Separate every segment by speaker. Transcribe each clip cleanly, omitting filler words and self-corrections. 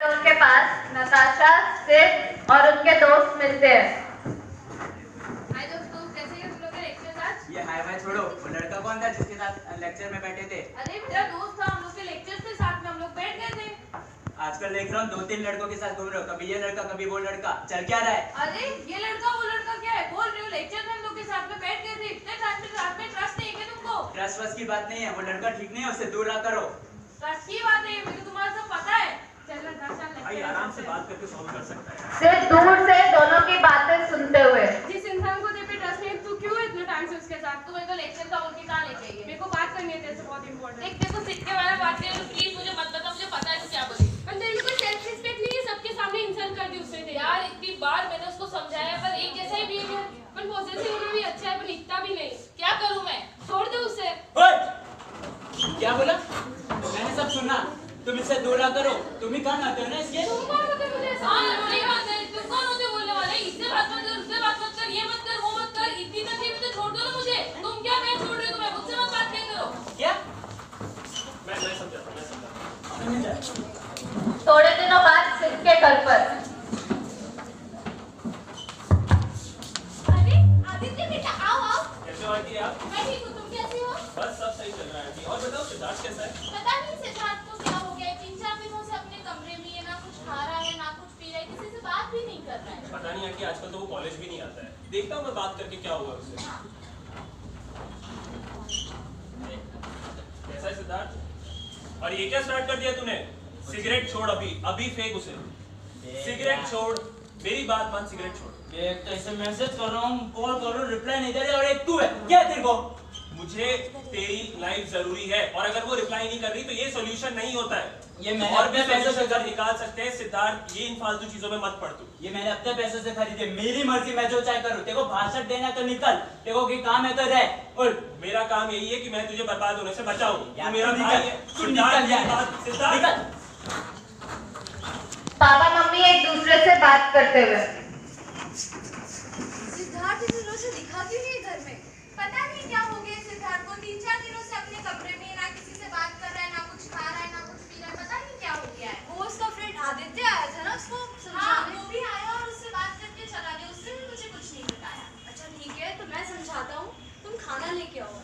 Speaker 1: उनके पास नताशा, सिड और उनके दोस्त मिलते हैं।
Speaker 2: हाय दोस्तों, कैसे हैं तुम लोग के लेक्चर आज?
Speaker 3: ये हाय भाई छोड़ो, वो लड़का कौन था जिसके साथ लेक्चर में बैठे थे?
Speaker 2: अरे मेरा दोस्त था, हम लोग के लेक्चर से साथ में हम लोग बैठ गए थे।
Speaker 3: आजकल देख रहा हूँ 2-3 लड़कों के साथ घूम रहे हो, कभी ये लड़का कभी वो लड़का, चल क्या रहा है?
Speaker 2: अरे ये लड़का वो लड़का क्या है? बोल रही हूँ लेक्चर में हम लोग के साथ में बैठ गए थे। इतने टाइम से साथ में ट्रस्ट नहीं है क्या तुमको?
Speaker 3: ट्रस्ट वस्ट की बात नहीं है, वो लड़का ठीक नहीं है, उससे दूर रहा करो।
Speaker 2: ट्रस्ट की बात है, मुझे तुम्हारा सब पता है। चल
Speaker 4: भाई आराम से बात करके सॉल्व कर सकता है।
Speaker 1: सिड दूर से दोनों की बातें सुनते हुए,
Speaker 2: जिस इंसान को तेरे पे ट्रस्ट नहीं है, तू क्यों इतने टाइम से उसके साथ? तू मेरे को लेक्चर का उनके कहाँ लेके आई है? मेरे को बात करनी है तेरे से, बहुत इंपॉर्टेंट। देख देखो सिक्के वाला बात है, प्लीज मुझे मत बता, मुझे पता है तू क्या बोली। पर तेरे को सेल्फ रिस्पेक्ट नहीं है, सबके सामने इंसल्ट कर दी उसने। यार इतनी बार मैंने उसको समझाया, पर एक जैसा ही बिहेवियर। पर पॉजिटिव में भी अच्छा है, पर इतना भी नहीं। क्या करूं मैं? छोड़ दे उसे।
Speaker 3: ओए! क्या बोला? मैंने सब सुना। तुम इससे दूर रहा करो। तुम ही काम आते हो ना इसके?
Speaker 2: तुम कौन होते मुझे? हां सही बात है, तुम कौन होते बोलने वाले? इससे बात मत कर, उससे बात मत कर, ये मत कर, वो मत कर। इतनी तकलीफ में तो छोड़ दो ना मुझे। तुम क्या मैं छोड़ रही हूं तुम्हें? मुझसे मत बात नहीं करो।
Speaker 3: क्या?
Speaker 4: मैं समझा।
Speaker 1: थोड़े दिनों बाद सिड के घर पर
Speaker 2: अरे आदित्य बेटा, आओ आओ।
Speaker 4: कैसे हो आंटी आप?
Speaker 2: मैं ठीक हूं, तुम कैसी हो?
Speaker 4: बस सब सही चल रहा है आंटी। और बताओ सिद्धार्थ कैसा है?
Speaker 2: पता नहीं सिद्धार्थ को क्या हो गया है। 3-4 दिनों से अपने कमरे में है, ना कुछ खा रहा है, ना कुछ पी रहा है, किसी से बात भी नहीं कर रहा है।
Speaker 4: पता नहीं आंटी, आजकल तो वो कॉलेज भी नहीं आता है। देखता हूँ मैं बात करके क्या हुआ उससे। कैसा है सिद्धार्थ? और ये क्या स्टार्ट कर दिया तूने? सिगरेट छोड़, अभी अभी फेंक उसे। सिगरेट छोड़, मेरी बात मान, सिगरेट छोड़।
Speaker 3: एक तो ऐसे मैसेज कर रहा हूँ, कॉल कर रहा हूँ, रिप्लाई नहीं दे रही, और एक तू है। क्या है तेरे को?
Speaker 4: मुझे तेरी लाइफ जरूरी है, और अगर वो रिप्लाई नहीं कर रही तो ये सॉल्यूशन नहीं होता है।
Speaker 3: ये मैंने
Speaker 4: और भी
Speaker 3: अपने पैसों से
Speaker 4: पैसे निकाल सकते हैं। सिद्धार्थ, ये इन फालतू चीजों में मत पड़ तू।
Speaker 3: ये मैंने अपने पैसों से खरीदे, मेरी मर्जी, मैं जो चाहे करूँ। तेरे को भाषण देना तो निकल, तेरे को की काम है तो रह। और
Speaker 4: मेरा काम यही है कि मैं तुझे बर्बाद होने से बचाऊं।
Speaker 3: यार,
Speaker 4: तू मेरा
Speaker 3: तू
Speaker 4: भाई
Speaker 3: निकल,
Speaker 4: है।
Speaker 3: तू
Speaker 4: सिद्धार्थ,
Speaker 3: निकल यार।
Speaker 4: मेरी बात- सिद्धार्थ,
Speaker 3: निकल।
Speaker 1: पापा मम्मी एक दूसरे से बात करते हुए,
Speaker 2: सिद्धार्थ इतने दिनों से दिखा क्यों नहीं घर में? पता नहीं क्या हो गया सिद्धार्थ को। 3-4 दिनों से अपने कमरे में ना किसी से बात कर रहा है, ना कुछ खा रहा है, ना कुछ पी रहा है। पता नहीं क्या हो गया है। वो उसका फ्रेंड आदित्य आया था ना उसको समझाने। वो भी आया और उससे बात करके चला गया। उसने भी मुझे कुछ नहीं बताया। अच्छा ठीक है, तो मैं समझाता हूँ। तुम खाना लेके आओ।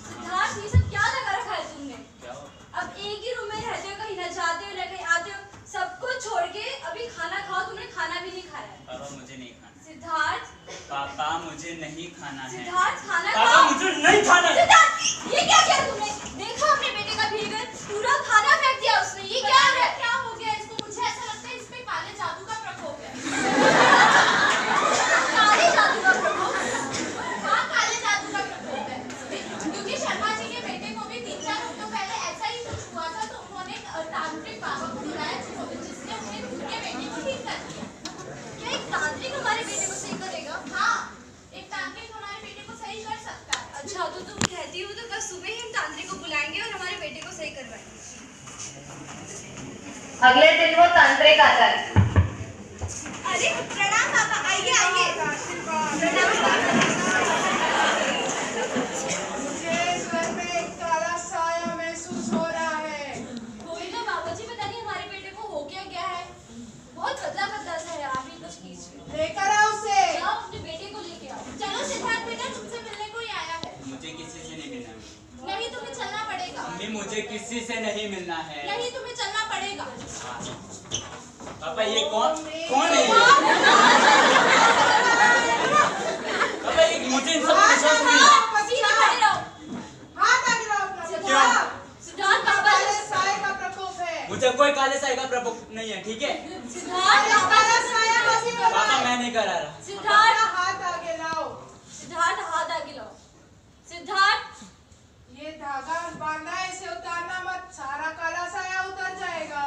Speaker 2: सिद्धार्थ, ये सब क्या लगा रखा है तुमने? अब एक ही रूम में रहते हो, कहीं ना जाते हो ना कहीं आते हो। सब कुछ छोड़ के अभी खाना खाओ। तुमने खाना भी नहीं खाया है।
Speaker 3: पापा मुझे नहीं खाना।
Speaker 2: सिद्धार्थ,
Speaker 3: पापा मुझे नहीं खाना है।
Speaker 2: सिद्धार्थ खाना
Speaker 3: पापा
Speaker 2: खाओ।
Speaker 3: मुझे नहीं खाना है।
Speaker 2: सिद्धार्थ, ये क्या किया तुमने? देखा अपने बेटे का बिहेवियर, पूरा खाना फेंक दिया उसने। ये क्या है? क्या हो गया इसको? मुझे ऐसा लगता है इसमें काले जादू का प्रकोप है। काले जादू का प्रकोप? हाँ, काले जादू का प्रकोप है। क्योंकि शर्मा जी के बेटे को भी 3-4 हफ्तों पहले ऐसा ही कुछ हुआ था, तो उन्होंने तांत्रिक बाबा को बुलाया, जिसने उन्हें उनके बेटे को ठीक कर दिया। क्या एक तांत्रिक हमारे बेटे को सही करेगा? हाँ, एक तांत्रिक हमारे बेटे को सही कर सकता है। अच्छा, तो तुम कहती हो तो कल सुबह ही हम तांत्रिक को बुलाएंगे और हमारे बेटे को सही करवाएंगे।
Speaker 1: अगले दिन वो तांत्रिक आता है।
Speaker 2: अरे प्रणाम पापा, आइए आइए। प्रणाम पापा।
Speaker 5: मुझे इस घर में एक काला साया महसूस हो रहा है।
Speaker 2: कोई ना बाबा जी, पता नहीं हमारे बेटे को हो क्या है। बहुत बदला सा है। आप ही कुछ कीजिए।
Speaker 5: लेकर आओ उसे।
Speaker 2: जाओ अपने बेटे को लेके आओ। चलो सिद्धार्थ बेटा, तुमसे मिलने कोई आया है।
Speaker 3: मुझे किसी से नहीं मिलना है।
Speaker 2: नहीं, तुम्हें चलना पड़ेगा।
Speaker 3: मम्मी, मुझे किसी से नहीं मिलना है।
Speaker 2: नहीं, तुम्हें चलना पड़ेगा।
Speaker 3: पापा ये कौन कौन है ये? पापा ये मुझे इन सब पे विश्वास नहीं है।
Speaker 2: सीधे खड़े रहो।
Speaker 5: हाथ आगे लाओ अपना।
Speaker 2: सिद्धार्थ, सिद्धार्थ पापा
Speaker 5: काले साए का प्रकोप है।
Speaker 3: मुझे कोई काले साए का प्रकोप नहीं है, ठीक है?
Speaker 2: सिद्धार्थ
Speaker 5: काला साया वही हो रहा
Speaker 3: पापा
Speaker 5: है।
Speaker 3: मैं नहीं करा रहा।
Speaker 2: सिद्धार्थ,
Speaker 5: अपना हाथ आगे लाओ।
Speaker 2: सिद्धार्थ हाथ आगे लाओ। सिद्धार्थ,
Speaker 5: ये धागा बांधा है, इसे उतारना मत, सारा काला साया उतर जाएगा।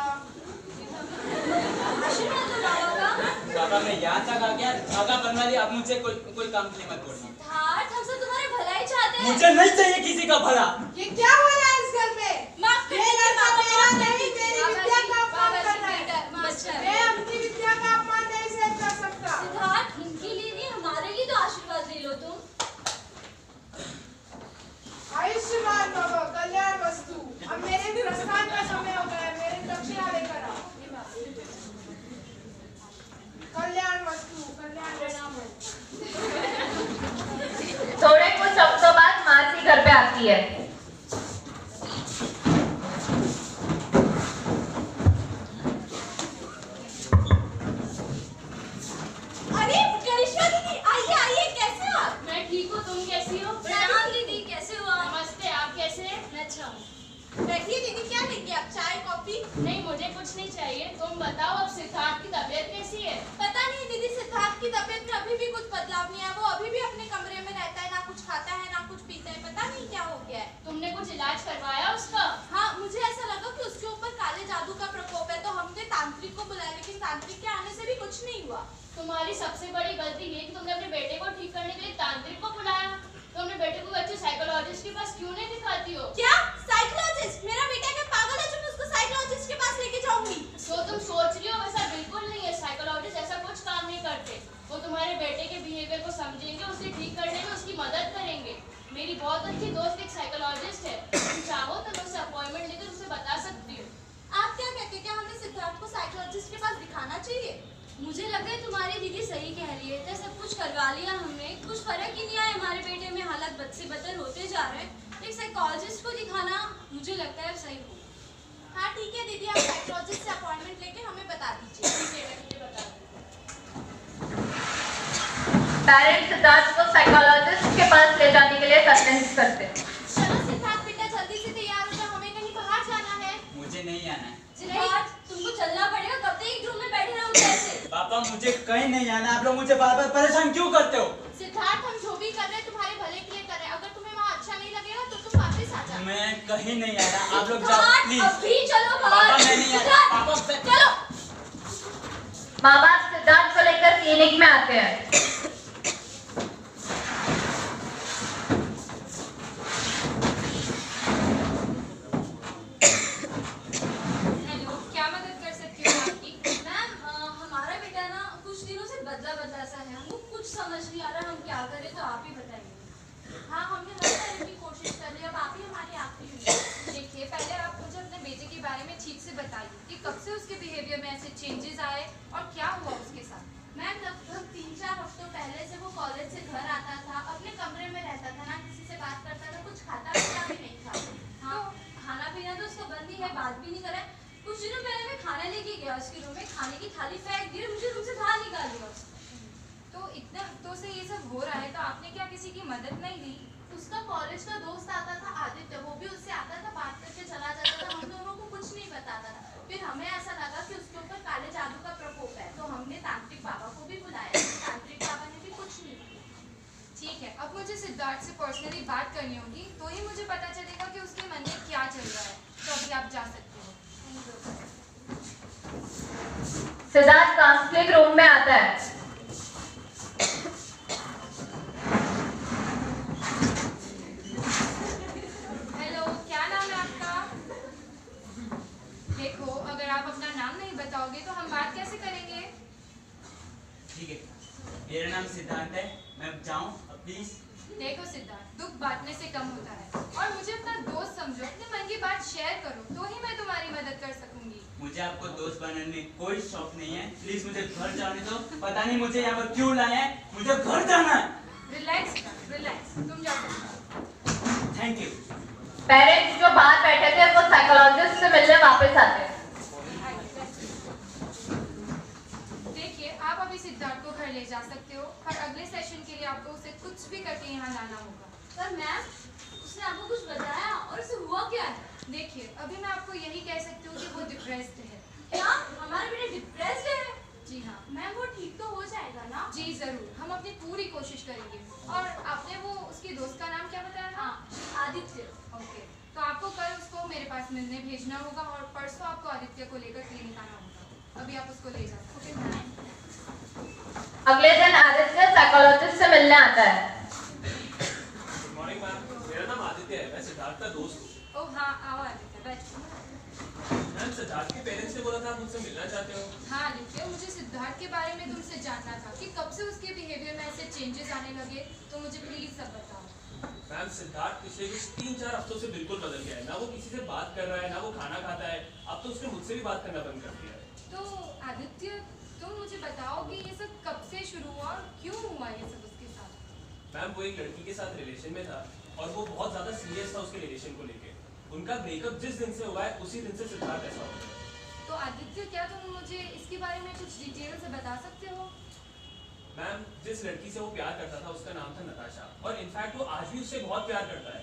Speaker 2: आशीर्वाद दो बाबा का।
Speaker 3: पापा मैं यहाँ तक आ गया, धागा बनवा लिया, अब मुझे कोई काम के लिए मत बोलना।
Speaker 2: सिद्धार्थ, हम सब तुम्हारे भलाई चाहते हैं।
Speaker 3: मुझे नहीं चाहिए किसी का भला।
Speaker 5: ये क्या हो रहा है इस घर में?
Speaker 2: माफ
Speaker 5: ये
Speaker 2: कीजिए
Speaker 5: लड़का
Speaker 2: बाबा,
Speaker 5: मेरा
Speaker 2: माफ
Speaker 5: नहीं,
Speaker 2: कीजिए।
Speaker 5: मेरी
Speaker 2: बाबा
Speaker 5: विद्या
Speaker 2: जी,
Speaker 5: का अपमान
Speaker 2: बाबा
Speaker 5: कर
Speaker 2: जी,
Speaker 5: रहा है।
Speaker 2: बेटा, माफ कर।
Speaker 5: मैं अपनी विद्या का अपमान नहीं सहन कर सकता।
Speaker 2: सिद्धार्थ, इनके लिए नहीं, हमारे लिए तो आशीर्वाद ले लो तुम।
Speaker 5: आयुष्मान भव।
Speaker 1: जाती है।
Speaker 2: अरे करिश्मा दीदी, आइए आइए, कैसे हो आप?
Speaker 6: मैं ठीक हूँ, तुम कैसी हो?
Speaker 2: प्रणाम दीदी, कैसे हो आप?
Speaker 6: नमस्ते, आप कैसे हैं?
Speaker 2: मैं अच्छा हूँ। बैठिए दीदी, क्या लेंगे आप, चाय कॉफी?
Speaker 6: नहीं, मुझे कुछ नहीं चाहिए। तुम बताओ, अब सिद्धार्थ की तबीयत कैसी है?
Speaker 2: पता नहीं दीदी, सिद्धार्थ की तबीयत में अभी भी कुछ बदलाव नहीं है। वो अभी भी अपने कमरे में रहता है, ना कुछ खाता है ना कुछ पीता है, पता नहीं क्या हो गया है।
Speaker 6: तुमने कुछ इलाज करवाया उसका?
Speaker 2: हाँ, मुझे ऐसा लगा कि उसके ऊपर काले जादू का प्रकोप है, तो हमने तांत्रिक को बुलाया, लेकिन तांत्रिक के आने से भी कुछ नहीं हुआ।
Speaker 6: तुम्हारी सबसे बड़ी गलती ये कि तुमने अपने बेटे को ठीक करने के लिए तांत्रिक को बुलाया। तुम अपने बेटे को अच्छे साइकोलॉजिस्ट के पास क्यों नहीं दिखाती हो?
Speaker 2: क्या साइकोलॉजिस्ट? मेरा बेटा क्या पागल है जो मैं उसको साइकोलॉजिस्ट के पास लेके जाऊंगी?
Speaker 6: जो तुम सोच रही हो वैसा बिल्कुल नहीं है। साइकोलॉजिस्ट ऐसा कुछ काम नहीं करते। वो तुम्हारे बेटे के बिहेवियर को समझेंगे, उसे ठीक करने में उसकी मदद करेंगे। मेरी बहुत अच्छी दोस्त एक साइकोलॉजिस्ट है, तुम चाहो तो मैं उससे अपॉइंटमेंट लेकर उसे बता सकती हूँ।
Speaker 2: आप क्या कहते हैं, क्या हमें सिद्धार्थ को साइकोलॉजिस्ट के पास दिखाना चाहिए?
Speaker 7: मुझे लगता है तुम्हारी दीदी सही कह रही है। तो सब कुछ करवा लिया हमने, कुछ फर्क ही नहीं आया। हमारे बेटे में हालत बद से बदतर होते जा रहे हैं। एक साइकोलॉजिस्ट को दिखाना मुझे लगता है सही हो।
Speaker 2: हाँ ठीक है दीदी, आप साइकोलॉजिस्ट से अपॉइंटमेंट लेके हमें बता दीजिए।
Speaker 6: मुझे बता दो।
Speaker 1: पेरेंट्स सिद्धार्थ को साइकोलॉजिस्ट के पास ले जाने के लिए कन्विंस करते हैं।
Speaker 2: चलो सिद्धार्थ बेटा, जल्दी से तैयार हो जा, हमें कहीं बाहर जाना है।
Speaker 3: मुझे नहीं आना है।
Speaker 7: सिद्धार्थ, तुमको चलना पड़ेगा। कब तक एक रूम में बैठे रहोगे ऐसे?
Speaker 3: पापा मुझे कहीं नहीं आना। आप लोग मुझे बार बार परेशान क्यों करते हो?
Speaker 2: सिद्धार्थ, हम जो भी कर रहे हैं तुम्हारे भले के लिए कर रहे हैं। अगर तुम्हें वहाँ अच्छा नहीं लगेगा तो तुम वापस आ जाओ।
Speaker 3: मैं कहीं नहीं आना। आप लोग जाओ
Speaker 7: सिद्धार्थ,
Speaker 3: प्लीज।
Speaker 7: अभी चलो
Speaker 3: पापा
Speaker 7: बाहर।
Speaker 3: मैं नहीं आना।
Speaker 7: सिद्धार्थ,
Speaker 3: पापा से-
Speaker 7: चलो।
Speaker 1: माँ बाप सिद्धार्थ को लेकर क्लिनिक में आते हैं।
Speaker 7: हेलो, क्या मदद कर सकती हूँ आपकी? मैम, हमारा बेटा ना कुछ दिनों से बदला बदला सा है। हमको कुछ समझ नहीं आ रहा, हम क्या करें, तो आप ही बताइए।
Speaker 2: हाँ, हमने हर तरह की कोशिश कर ली, अब आप ही हमारी आखिरी उम्मीद।
Speaker 7: देखिए, पहले आप मुझे अपने बेटे के बारे में ठीक से बताइए कि कब से उसके बिहेवियर में ऐसे चेंजेस आए और क्या हुआ उसके साथ।
Speaker 2: मैम, लगभग 3-4 हफ्तों पहले से वो कॉलेज से घर आता था, अपने कमरे में रहता था, ना किसी से बात करता था, कुछ खाता पीता भी नहीं था।
Speaker 7: हाँ, खाना पीना तो उसका बंद ही है, बात भी नहीं करे। कुछ दिनों पहले मैं खाना लेके गया उसके रूम में, खाने की थाली फेंक दी और मुझे रूम से बाहर निकाल दिया उसने। तो इतने हफ्तों से ये सब हो रहा है, तो आपने क्या किसी की मदद नहीं ली?
Speaker 2: उसका कॉलेज का दोस्त आता था आदित्य, वो भी उससे आता था, बात करके चला जाता था, हम दोनों को कुछ नहीं बताता था। फिर हमें ऐसा लगा कि उसके ऊपर काले जादू का प्रकोप है, तो हमने तांत्रिक बाबा को भी बुलाया। तांत्रिक बाबा ने भी कुछ नहीं किया।
Speaker 7: ठीक है, अब मुझे सिद्धार्थ से पर्सनली बात करनी होगी, तो ही मुझे पता चलेगा कि उसके मन में क्या चल रहा है। तो अभी आप जा सकते हो।
Speaker 1: सिद्धार्थ काउंसलिंग रूम में आता है।
Speaker 7: हेलो, क्या नाम है आपका? देखो, अगर आप अपना नाम नहीं बताओगे तो हम बात कैसे करेंगे?
Speaker 3: ठीक है, मेरा नाम सिद्धार्थ है। मैं जाऊँ प्लीज?
Speaker 7: देखो सिद्धार्थ, दुख बांटने से कम होता है, और मुझे अपना दोस्त समझो, अपने मन की बात शेयर करो, तो ही मैं तुम्हारी मदद कर सकूंगी।
Speaker 3: मुझे आपको दोस्त बनाने में कोई शौक नहीं है। प्लीज मुझे घर जाने दो। पता नहीं मुझे यहाँ पर क्यों लाए हैं, मुझे घर जाना है।
Speaker 7: रिलैक्स रिलैक्स, तुम जा सकते हो।
Speaker 3: Thank you.
Speaker 1: पेरेंट्स जो बाहर बैठे थे वो साइकोलॉजिस्ट से मिलने वापस आते हैं।
Speaker 7: देखिए, आप अभी सिद्धार्थ को घर ले जा सकते हो, और अगले सेशन के लिए आपको उसे कुछ भी करके यहाँ लाना होगा।
Speaker 2: पर मैम, उसने आपको कुछ बताया और उसे हुआ क्या है?
Speaker 7: देखिए, अभी मैं आपको यही कह सकती हूँ कि वो डिप्रेस्ड है।
Speaker 2: क्या हमारा बेटा डिप्रेस्ड है?
Speaker 7: जी हाँ।
Speaker 2: मैम, वो ठीक तो हो जाएगा ना?
Speaker 7: जी जरूर, हम अपनी पूरी कोशिश करेंगे। और आपने वो उसके दोस्त का नाम क्या बताया था?
Speaker 2: हाँ, आदित्य।
Speaker 7: ओके, तो आपको कल उसको मेरे पास मिलने भेजना होगा, और परसों आपको आदित्य को लेकर क्लिनिक आना होगा। अभी आप उसको ले जा सकते हैं।
Speaker 1: अगले दिन आदित्य साइकोलॉजिस्ट से मिलने आता है।
Speaker 4: गुड मॉर्निंग मैम, मेरा नाम आदित्य है, मैं सिद्धार्थ का दोस्त हूँ।
Speaker 7: ओह हाँ, आओ आदित्य, बैठो।
Speaker 4: मैम, सिद्धार्थ के पेरेंट्स ने बोला था आप मुझसे मिलना चाहते हो।
Speaker 7: हाँ आदित्य, मुझे सिद्धार्थ के बारे में तुमसे जानना था कि कब से उसके बिहेवियर में ऐसे चेंजेस आने लगे, तो मुझे प्लीज सब बताओ।
Speaker 4: मैम, सिद्धार्थ पिछले कुछ 3-4 हफ्तों से बिल्कुल बदल गया है। ना वो किसी से बात कर रहा है, ना वो खाना खाता है। अब तो उसने मुझसे भी बात करना बंद कर दिया है।
Speaker 7: तो आदित्य, तुम मुझे बताओ कि ये सब कब से शुरू हुआ और क्यों हुआ ये सब उसके साथ?
Speaker 4: मैम, वो एक लड़की के साथ रिलेशन में था, और वो बहुत ज्यादा सीरियस था उसके रिलेशन को लेके। उनका ब्रेकअप जिस दिन से हुआ है उसी दिन से सिद्धार्थ ऐसा हो गया।
Speaker 7: तो आदित्य, क्या तुम मुझे इसके बारे में कुछ डिटेल से बता सकते हो?
Speaker 4: मैम, जिस लड़की से वो प्यार करता था उसका नाम था नताशा, और इनफैक्ट वो आज भी उससे बहुत प्यार करता है।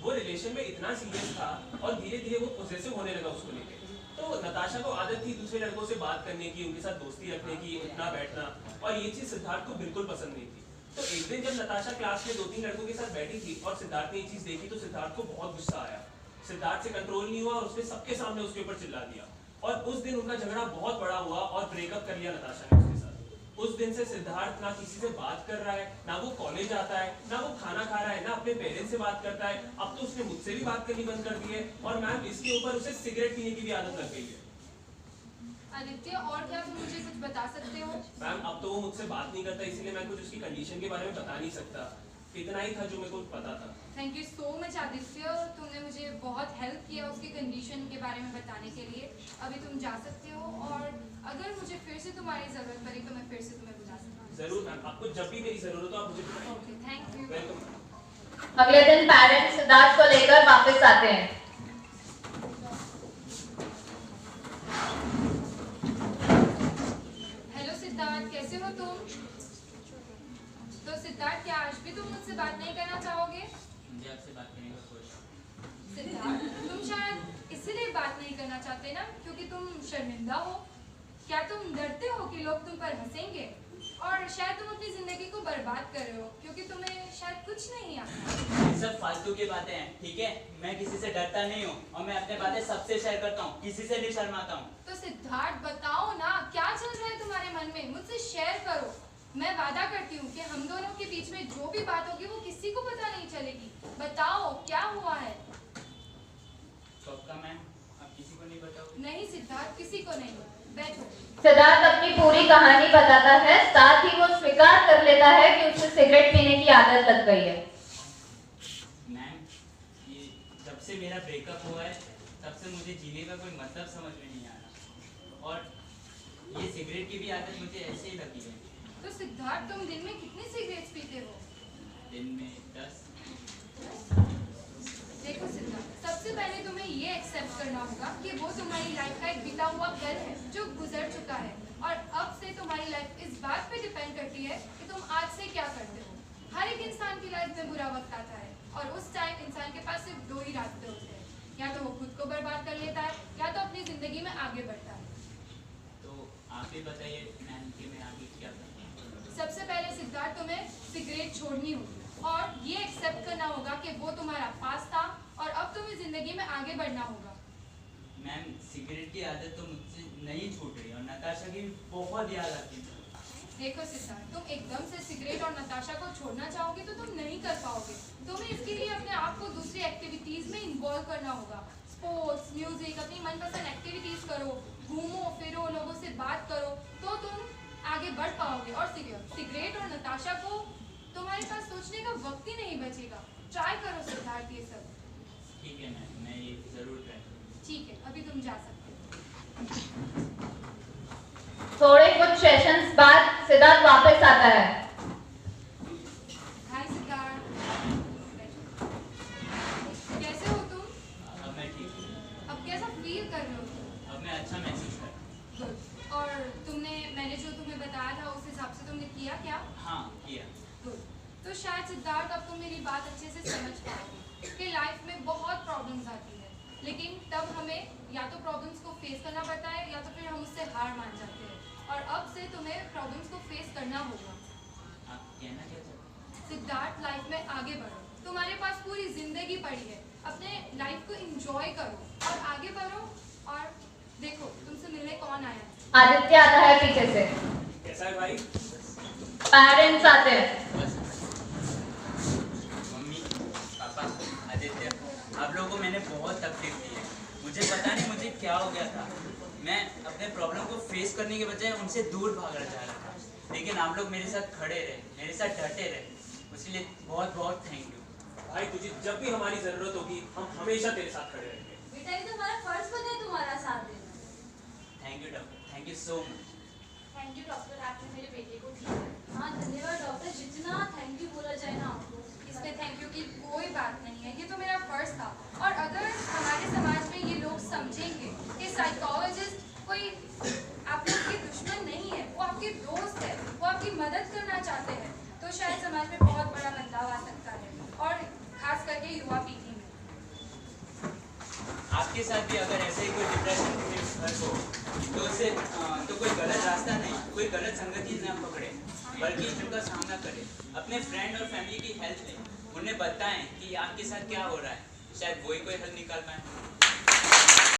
Speaker 4: वो रिलेशन में इतना सीरियस था और धीरे धीरे वो पॉसेसिव होने लगा उसको लेके। तो नताशा को आदत थी दूसरे लड़कों से बात करने की, उनके साथ दोस्ती रखने की, उठना बैठना, और ये चीज सिद्धार्थ को बिल्कुल पसंद नहीं थी। तो एक दिन जब नताशा क्लास में 2-3 लड़कों के साथ बैठी थी और सिद्धार्थ ने ये चीज देखी तो सिद्धार्थ को बहुत गुस्सा आया। सिद्धार्थ से कंट्रोल नहीं हुआ और उसने सबके सामने उसके ऊपर चिल्ला दिया, और उस दिन उनका झगड़ा बहुत बड़ा हुआ और ब्रेकअप कर लिया नताशा ने उसके साथ। उस दिन से सिद्धार्थ ना किसी से बात कर रहा है, ना वो कॉलेज आता है, ना वो खाना खा रहा है, ना अपने पेरेंट्स से बात करता है। अब तो उसने मुझसे भी बात करनी बंद कर दी है, और मैम इसके ऊपर उसे सिगरेट पीने की भी आदत लग गई है।
Speaker 7: आदित्य, और क्या तुम मुझे कुछ बता सकते हो?
Speaker 4: मैम, अब तो वो मुझसे बात नहीं करता, इसीलिए मैं कुछ उसकी कंडीशन के बारे में बता नहीं सकता। इतना ही था जो मेरे को पता था।
Speaker 7: Thank you so much Aditya, तुमने मुझे बहुत हेल्प किया उसकी कंडीशन के बारे में बताने के लिए। अभी तुम जा सकते हो, और अगर मुझे फिर से तुम्हारी ज़रूरत पड़ी तो मैं फिर से तुम्हें बुला सकती हूँ।
Speaker 4: जरूर मैम, आपको जब भी मेरी जरूरत हो आप मुझे बताइए।
Speaker 7: Okay, thank you.
Speaker 4: वेलकम।
Speaker 1: अगले दिन पेरेंट्स सिद्धार्थ को लेकर वापस आते हैं।
Speaker 7: हेलो सिद्धार्थ, कैसे हो तुम? तो सिद्धार्थ, क्या आज भी तुम मुझसे बात नहीं करना चाहोगे?
Speaker 3: मुझे आपसे बात करने का कोई
Speaker 7: सिद्धार्थ, तुम शायद इसीलिए बात नहीं करना चाहते ना क्योंकि तुम शर्मिंदा हो। क्या तुम डरते हो कि लोग तुम पर हंसेंगे? और शायद तुम अपनी जिंदगी को बर्बाद कर रहे हो क्योंकि तुम्हें शायद कुछ नहीं आता।
Speaker 3: ये सब फालतू की बातें हैं, ठीक है? मैं किसी से डरता नहीं हूँ और मैं अपने बातें सबसे शेयर करता हूँ, किसी से नहीं शर्माता हूँ।
Speaker 7: तो सिद्धार्थ, बताओ ना, क्या चल रहा है तुम्हारे मन में? मुझसे शेयर करो। मैं वादा करती हूँ कि हम दोनों के बीच में जो भी बात होगी वो किसी को पता नहीं चलेगी। बताओ, क्या हुआ है?
Speaker 3: पक्का मैम, आप किसी को नहीं बताओगे?
Speaker 7: नहीं सिद्धार्थ, किसी को नहीं। बैठो।
Speaker 1: सिद्धार्थ अपनी पूरी कहानी बताता है, साथ ही वो स्वीकार कर लेता है कि उसे सिगरेट पीने की आदत लग गई है।
Speaker 3: मैम, ये जब से मेरा ब्रेकअप हुआ है तब से मुझे जीने का कोई मतलब समझ में नहीं आ रहा, और ये सिगरेट की भी आदत मुझे ऐसे ही लगी है।
Speaker 7: तो सिद्धार्थ, तुम दिन में कितनी सिगरेट्स पीते हो?
Speaker 3: दिन में 10।
Speaker 7: देखो सिद्धार्थ, सबसे पहले तुम्हें ये एक्सेप्ट करना होगा कि वो तुम्हारी लाइफ का एक बीता हुआ पल है जो गुजर चुका है, और अब से तुम्हारी लाइफ इस बात पे डिपेंड करती है कि तुम आज से क्या करते हो। हर एक इंसान की लाइफ में बुरा वक्त आता है, और उस टाइम इंसान के पास सिर्फ 2 ही रास्ते होते हैं, या तो वो खुद को बर्बाद कर लेता है या तो अपनी जिंदगी में आगे बढ़ता है।
Speaker 3: तो आप ही बताइए मैम कि मैं आगे क्या करूँ?
Speaker 7: सबसे पहले सिद्धार्थ, तुम्हें सिगरेट छोड़नी होगी और ये एक्सेप्ट करना होगा कि वो तुम्हारा पास था और अब तुम्हें जिंदगी में आगे बढ़ना होगा।
Speaker 3: मैम, सिगरेट की आदत तो मुझसे नहीं छूट रही और नताशा की भी बहुत याद आती है।
Speaker 7: देखो सिद्धार्थ, तुम एकदम से सिगरेट और नताशा को छोड़ना चाहोगे तो तुम नहीं कर पाओगे। तुम्हें इसके लिए अपने आप को दूसरी एक्टिविटीज में इन्वॉल्व करना होगा। स्पोर्ट्स, म्यूजिक, अपनी मनपसंद एक्टिविटीज करो, घूमो फिरो, लोगों से बात करो, तो तुम आगे बढ़ पाओगे। और सिगरेट और नताशा को तुम्हारे पास सोचने का वक्त ही नहीं बचेगा। ट्राई करो सिद्धार्थ ये सब।
Speaker 3: ठीक है मैम, मैं ये जरूर ट्राई करूँगा।
Speaker 7: ठीक है, अभी तुम जा सकते हो।
Speaker 1: थोड़े कुछ सेशंस बाद सिद्धार्थ वापस आता है।
Speaker 7: हाय सिद्धार्थ, कैसे हो तुम?
Speaker 3: अब मैं ठीक हूँ।
Speaker 7: अब कैसा फील कर रहे हो तुम?
Speaker 3: अब मैं अच्छा महसूस कर रहा हूँ।
Speaker 7: गुड। और मैंने जो तुम्हें बताया था उस हिसाब से तुमने किया क्या?
Speaker 3: हाँ, किया।
Speaker 7: गुड। तो शायद सिद्धार्थ अब तुम मेरी बात अच्छे से समझ पाओगे कि लाइफ में बहुत प्रॉब्लम्स आती है, लेकिन तब हमें या तो प्रॉब्लम्स को फेस करना पड़ता है या तो फिर हम उससे हार मान जाते हैं, और अब से तुम्हें प्रॉब्लम्स को फेस करना होगा।
Speaker 3: आप कहना क्या चाहते हैं?
Speaker 7: सिद्धार्थ, लाइफ में आगे बढ़ो। तुम्हारे पास पूरी जिंदगी पड़ी है, अपने लाइफ को एंजॉय करो और आगे बढ़ो। और देखो, तुमसे मिलने कौन आया है?
Speaker 1: आदित्य आता है पीछे से।
Speaker 4: कैसा है भाई?
Speaker 1: पेरेंट्स आते हैं।
Speaker 3: मम्मी, पापा, आदित्य, आप लोगों को मैंने बहुत तकलीफ दी है। मुझे पता नहीं मुझे क्या हो गया था। मैं अपने प्रॉब्लम को फेस करने के बजाय उनसे दूर भागना चाह रहा था, लेकिन आप लोग मेरे साथ खड़े रहे, मेरे साथ डटे रहे, उसके बहुत बहुत थैंक यू।
Speaker 4: भाई तुझे जब भी हमारी जरूरत होगी हम हमेशा तेरे साथ खड़े रहेंगे।
Speaker 7: बेटा, ये तो हमारा फर्ज बना है तुम्हारा साथ देना।
Speaker 3: Thank you doctor, thank you so much.
Speaker 6: Thank you doctor, आपने मेरे बेटे को ठीक किया।
Speaker 7: हाँ धन्यवाद डॉक्टर, जितना थैंक यू बोला जाए ना आपको, इसमें थैंक यू की कोई बात कोई आप लोग के दुश्मन नहीं है, वो आपके दोस्त है, वो आपकी मदद करना चाहते हैं, तो शायद समाज में बहुत बड़ा बदलाव आ सकता है, और खास करके युवा पीढ़ी में।
Speaker 3: आपके साथ भी अगर ऐसे ही कोई डिप्रेशन हो तो उसे तो कोई गलत रास्ता नहीं, कोई गलत संगति ना पकड़े, बल्कि उनका सामना करें। अपने फ्रेंड और फैमिली की हेल्प लें, उन्हें बताएं कि आपके साथ क्या हो रहा है, शायद वही कोई हल निकाल पाए।